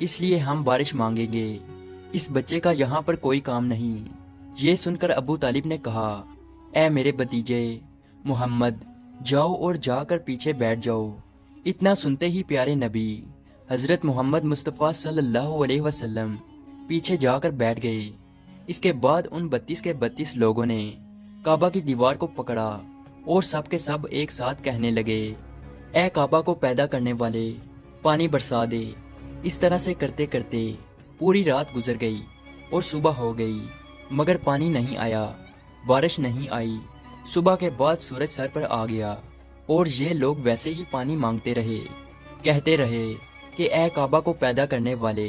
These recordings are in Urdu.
اس لیے ہم بارش مانگیں گے، اس بچے کا یہاں پر کوئی کام نہیں۔ یہ سن کر ابو طالب نے کہا، اے میرے بھتیجے محمد، جاؤ اور جا کر پیچھے بیٹھ جاؤ۔ اتنا سنتے ہی پیارے نبی حضرت محمد مصطفیٰ صلی اللہ علیہ وسلم پیچھے جا کر بیٹھ گئے۔ اس کے بعد ان 32 کے 32 لوگوں نے کعبہ کی دیوار کو پکڑا اور سب کے سب ایک ساتھ کہنے لگے، اے کعبہ کو پیدا کرنے والے، پانی برسا دے۔ اس طرح سے کرتے کرتے پوری رات گزر گئی اور صبح ہو گئی، مگر پانی نہیں آیا، بارش نہیں آئی۔ صبح کے بعد سورج سر پر آ گیا اور یہ لوگ ویسے ہی پانی مانگتے رہے، کہتے رہے کہ اے کعبہ کو پیدا کرنے والے،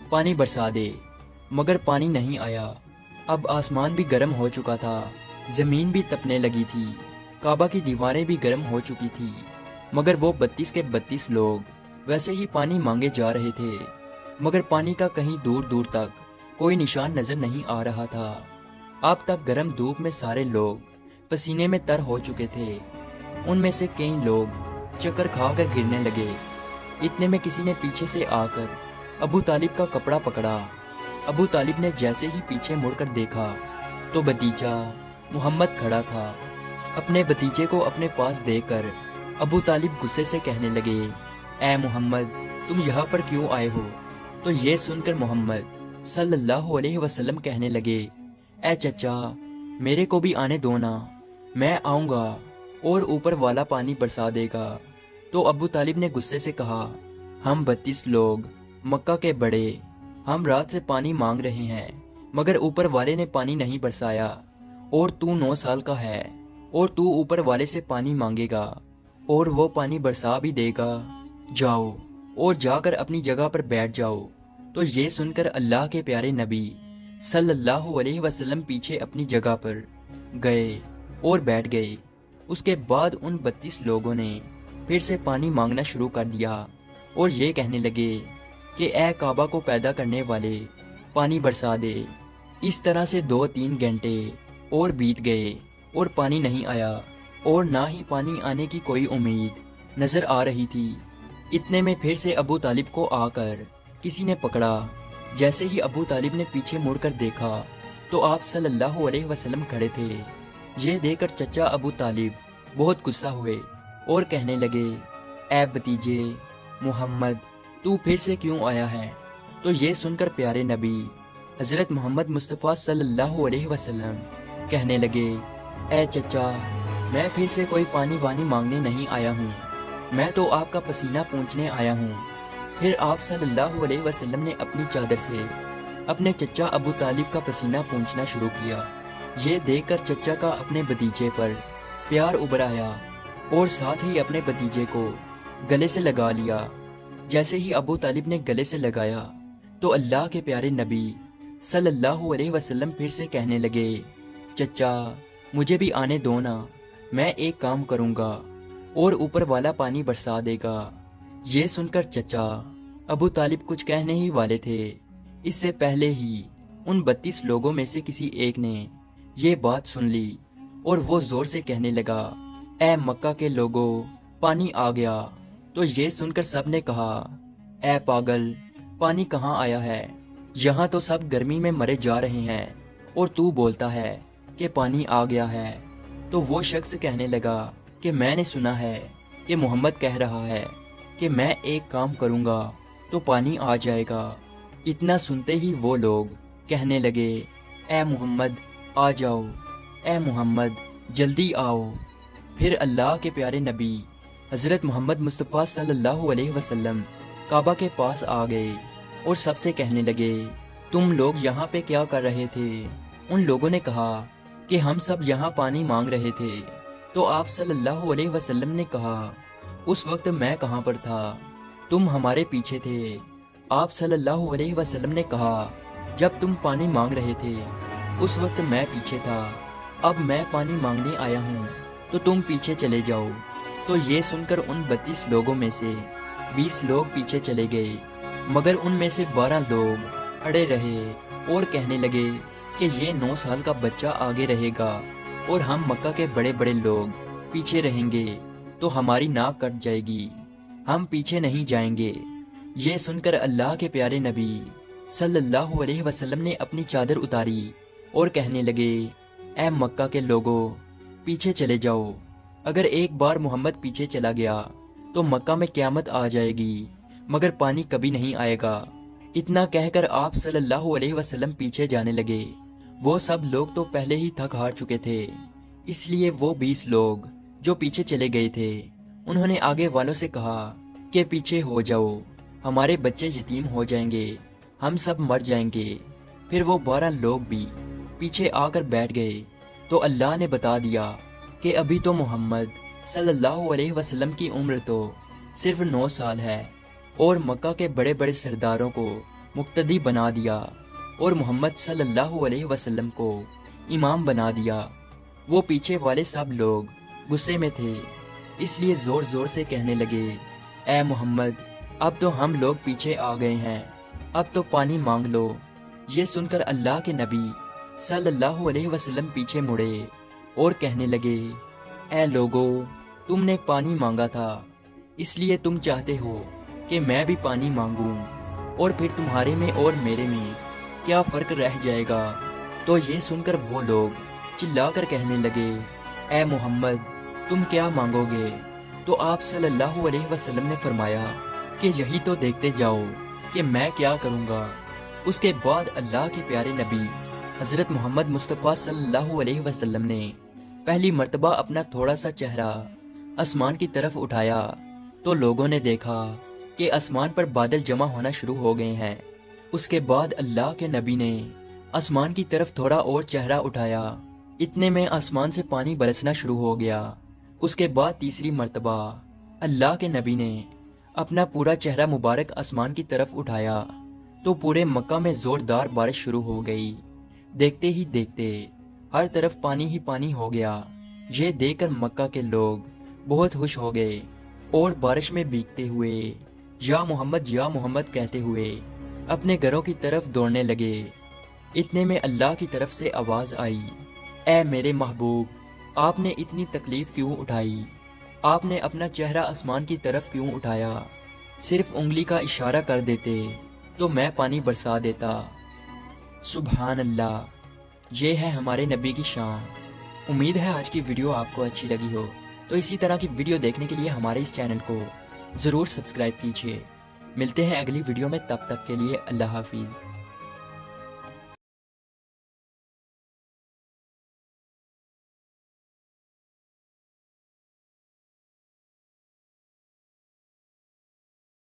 پانی برسا دے، مگر پانی نہیں آیا۔ اب آسمان بھی گرم ہو چکا تھا، زمین بھی تپنے لگی تھی، کعبہ کی دیواریں بھی گرم ہو چکی تھی، مگر وہ 32 کے 32 لوگ ویسے ہی پانی مانگے جا رہے تھے، مگر پانی کا کہیں دور دور تک کوئی نشان نظر نہیں آ رہا تھا۔ اب تک گرم دھوپ میں سارے لوگ پسینے میں تر ہو چکے تھے، ان میں سے کئی لوگ چکر کھا کر گرنے لگے۔ اتنے میں کسی نے پیچھے سے آ کر ابو طالب کا کپڑا پکڑا۔ ابو طالب نے جیسے ہی پیچھے مڑ کر دیکھا تو بھتیجا محمد کھڑا تھا۔ اپنے بھتیجے کو اپنے پاس دیکھ کر ابو طالب غصے سے کہنے لگے، اے محمد، تم یہاں پر کیوں آئے ہو؟ تو یہ سن کر محمد صلی اللہ علیہ وسلم کہنے لگے، اے چچا، میرے کو بھی آنے دو نا، میں آؤں گا اور اوپر والا پانی برسا دے گا۔ تو ابو طالب نے غصے سے کہا، ہم 32 لوگ مکہ کے بڑے، ہم رات سے پانی مانگ رہے ہیں، مگر اوپر والے نے پانی نہیں برسایا، اور تو 9 سال کا ہے اور تو اوپر والے سے پانی مانگے گا اور وہ پانی برسا بھی دے گا، جاؤ اور جا کر اپنی جگہ پر بیٹھ جاؤ۔ تو یہ سن کر اللہ کے پیارے نبی صلی اللہ علیہ وسلم پیچھے اپنی جگہ پر گئے اور بیٹھ گئے۔ اس کے بعد ان 32 لوگوں نے پھر سے پانی مانگنا شروع کر دیا اور یہ کہنے لگے کہ اے کعبہ کو پیدا کرنے والے، پانی برسا دے۔ اس طرح سے 2-3 گھنٹے اور بیت گئے اور پانی نہیں آیا، اور نہ ہی پانی آنے کی کوئی امید نظر آ رہی تھی۔ اتنے میں پھر سے ابو طالب کو آ کر کسی نے پکڑا۔ جیسے ہی ابو طالب نے پیچھے مڑ کر دیکھا تو آپ صلی اللہ علیہ وسلم کھڑے تھے۔ یہ دیکھ کر چچا ابو طالب بہت غصہ ہوئے اور کہنے لگے، اے بھتیجے محمد، تو پھر سے کیوں آیا ہے؟ تو یہ سن کر پیارے نبی حضرت محمد مصطفیٰ صلی اللہ علیہ وسلم کہنے لگے، اے چچا، میں پھر سے کوئی پانی وانی مانگنے نہیں آیا ہوں، میں تو آپ کا پسینہ پونچھنے آیا ہوں۔ پھر آپ صلی اللہ علیہ وسلم نے اپنی چادر سے اپنے چچا ابو طالب کا پسینہ پونچھنا شروع کیا۔ یہ دیکھ کر چچا کا اپنے بھتیجے پر پیار ابھر آیا اور ساتھ ہی اپنے بھتیجے کو گلے سے لگا لیا۔ جیسے ہی ابو طالب نے گلے سے لگایا تو اللہ کے پیارے نبی صلی اللہ علیہ وسلم پھر سے کہنے لگے، چچا، مجھے بھی آنے دو نا، میں ایک کام کروں گا اور اوپر والا پانی برسا دے گا۔ یہ سن کر چچا ابو طالب کچھ کہنے ہی والے تھے، اس سے پہلے ہی ان 32 لوگوں میں سے کسی ایک نے یہ بات سن لی اور وہ زور سے کہنے لگا، اے مکہ کے لوگوں، پانی آ گیا۔ تو یہ سن کر سب نے کہا، اے پاگل، پانی کہاں آیا ہے؟ یہاں تو سب گرمی میں مرے جا رہے ہیں اور تو بولتا ہے کہ پانی آ گیا ہے۔ تو وہ شخص کہنے لگا کہ میں نے سنا ہے کہ محمد کہہ رہا ہے کہ میں ایک کام کروں گا تو پانی آ جائے گا۔ اتنا سنتے ہی وہ لوگ کہنے لگے، اے محمد آ جاؤ، اے محمد جلدی آؤ۔ پھر اللہ کے پیارے نبی حضرت محمد مصطفیٰ صلی اللہ علیہ وسلم کعبہ کے پاس آ گئے اور سب سے کہنے لگے، تم لوگ یہاں پہ کیا کر رہے تھے؟ ان لوگوں نے کہا کہ ہم سب یہاں پانی مانگ رہے تھے۔ تو آپ صلی اللہ علیہ وسلم نے کہا، اس وقت میں کہاں پر تھا؟ تم ہمارے پیچھے تھے۔ آپ صلی اللہ علیہ وسلم نے کہا، جب تم پانی مانگ رہے تھے اس وقت میں پیچھے تھا، اب میں پانی مانگنے آیا ہوں تو تم پیچھے چلے جاؤ۔ تو یہ سن کر ان 32 لوگوں میں سے 20 لوگ پیچھے چلے گئے، مگر ان میں سے 12 لوگ اڑے رہے اور کہنے لگے کہ یہ 9 سال کا بچہ آگے رہے گا اور ہم مکہ کے بڑے بڑے لوگ پیچھے رہیں گے تو ہماری ناک کٹ جائے گی، ہم پیچھے نہیں جائیں گے۔ یہ سن کر اللہ کے پیارے نبی صلی اللہ علیہ وسلم نے اپنی چادر اتاری اور کہنے لگے، اے مکہ کے لوگوں، پیچھے چلے جاؤ۔ اگر ایک بار محمد پیچھے چلا گیا تو مکہ میں قیامت آ جائے گی، مگر پانی کبھی نہیں آئے گا۔ اتنا کہہ کر آپ صلی اللہ علیہ وسلم پیچھے جانے لگے۔ وہ سب لوگ تو پہلے ہی تھک ہار چکے تھے، اس لیے وہ 20 لوگ جو پیچھے چلے گئے تھے انہوں نے آگے والوں سے کہا کہ پیچھے ہو جاؤ، ہمارے بچے یتیم ہو جائیں گے، ہم سب مر جائیں گے۔ پھر وہ 12 لوگ بھی پیچھے آ کر بیٹھ گئے تو اللہ نے بتا دیا کہ ابھی تو محمد صلی اللہ علیہ وسلم کی عمر تو صرف 9 سال ہے، اور مکہ کے بڑے بڑے سرداروں کو مقتدی بنا دیا اور محمد صلی اللہ علیہ وسلم کو امام بنا دیا۔ وہ پیچھے والے سب لوگ غصے میں تھے، اس لیے زور زور سے کہنے لگے، اے محمد، اب تو ہم لوگ پیچھے آ گئے ہیں، اب تو پانی مانگ لو۔ یہ سن کر اللہ کے نبی صلی اللہ علیہ وسلم پیچھے مڑے اور کہنے لگے، اے لوگو، تم نے پانی مانگا تھا، اس لیے تم چاہتے ہو کہ میں بھی پانی مانگوں، اور پھر تمہارے میں اور میرے میں کیا فرق رہ جائے گا؟ تو یہ سن کر وہ لوگ چلا کر کہنے لگے، اے محمد، تم کیا مانگو گے؟ تو آپ صلی اللہ علیہ وسلم نے فرمایا کہ یہی تو دیکھتے جاؤ کہ میں کیا کروں گا۔ اس کے بعد اللہ کے پیارے نبی حضرت محمد مصطفیٰ صلی اللہ علیہ وسلم نے پہلی مرتبہ اپنا تھوڑا سا چہرہ آسمان کی طرف اٹھایا تو لوگوں نے دیکھا کہ آسمان پر بادل جمع ہونا شروع ہو گئے ہیں۔ اس کے بعد اللہ کے نبی نے آسمان کی طرف تھوڑا اور چہرہ اٹھایا، اتنے میں آسمان سے پانی برسنا شروع ہو گیا۔ اس کے بعد تیسری مرتبہ اللہ کے نبی نے اپنا پورا چہرہ مبارک آسمان کی طرف اٹھایا تو پورے مکہ میں زوردار بارش شروع ہو گئی۔ دیکھتے ہی دیکھتے ہر طرف پانی ہی پانی ہو گیا۔ یہ دیکھ کر مکہ کے لوگ بہت خوش ہو گئے اور بارش میں بھیگتے ہوئے یا محمد کہتے ہوئے اپنے گھروں کی طرف دوڑنے لگے۔ اتنے میں اللہ کی طرف سے آواز آئی، اے میرے محبوب، آپ نے اتنی تکلیف کیوں اٹھائی؟ آپ نے اپنا چہرہ آسمان کی طرف کیوں اٹھایا؟ صرف انگلی کا اشارہ کر دیتے تو میں پانی برسا دیتا۔ سبحان اللہ، یہ ہے ہمارے نبی کی شان۔ امید ہے آج کی ویڈیو آپ کو اچھی لگی ہو، تو اسی طرح کی ویڈیو دیکھنے کے لیے ہمارے اس چینل کو ضرور سبسکرائب کیجیے۔ ملتے ہیں اگلی ویڈیو میں، تب تک کے لیے اللہ حافظ۔